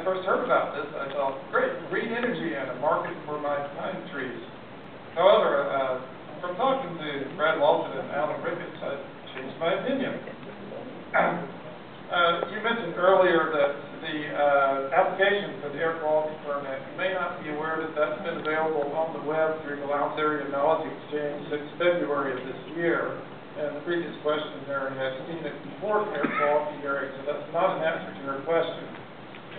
first heard about this, I thought, great, green energy and a market for my pine trees. However, from talking to Brad Walton and Alan Ricketts, I changed my opinion. You mentioned earlier that the application for the air quality permit, you may not be aware that that's been available on the web through the Lowndes Area Knowledge Exchange since February of this year. And the previous question there had seen it before the air quality hearing, so that's not an answer to your question.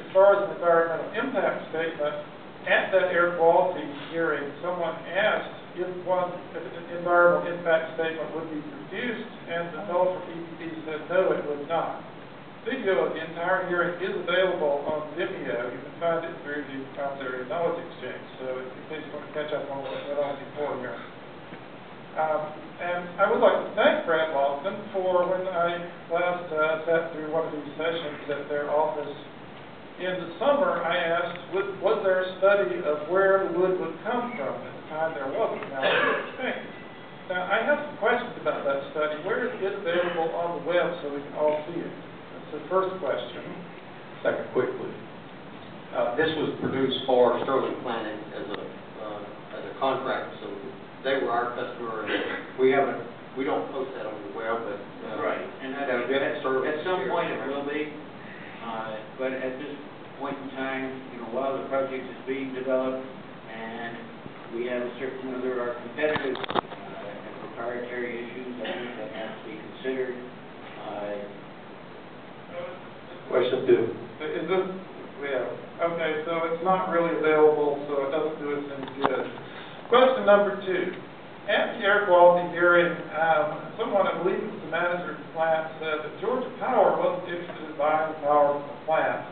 As far as an environmental impact statement, at that air quality hearing, someone asked if an environmental impact statement would be produced, and the fellow from EPD said no, it would not. Video of the entire hearing is available on Vimeo. You can find it through the Lowndes Area Knowledge Exchange, so in case you want to catch up on what went on before here. And I would like to thank Brad Walton for when I last sat through one of these sessions at their office in the summer. I asked, was there a study of where the wood would come from? At the time there wasn't. Now, now I have some questions about that study. Where is it available on the web so we can all see it? That's the first question. Second, quickly. This was produced for Sterling Planet as a contract, so they were our customer, and we don't post that on the web, but right. And at some point it will be, but at this point in time, while the project is being developed, and we have a certain other our competitive and proprietary issues I think that have to be considered. Question 2. Is this? Yeah. Okay, so it's not really available, so it doesn't do us any good. Question number 2. At the air quality hearing, someone, I believe it was the manager of the plant, said that Georgia Power wasn't interested in buying the power from the plant.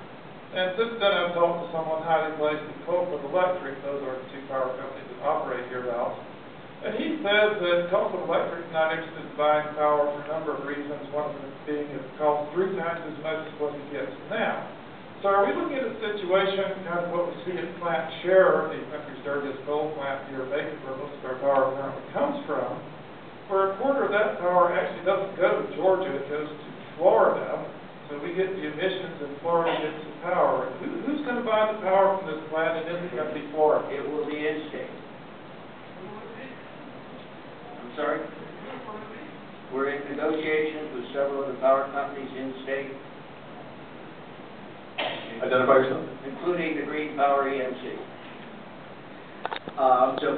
And since then I've talked to someone highly placed at Copeland Electric, those are the two power companies that operate hereabouts, and he says that Copeland Electric is not interested in buying power for a number of reasons, one of them being it costs 3 times as much as what he gets now. So are we looking at a situation, kind of what we see at Plant Scherer, the country's dirtiest coal plant here in Macon, where most of our power currently comes from, where a quarter of that power actually doesn't go to Georgia, it goes to Florida, so we get the emissions and Florida gets the power. Who's going to buy the power from this plant, and is it going to be Florida? It will be in-state. I'm sorry? We're in negotiations with several of the power companies in-state. Identify yourself. Including the Green Power EMC. So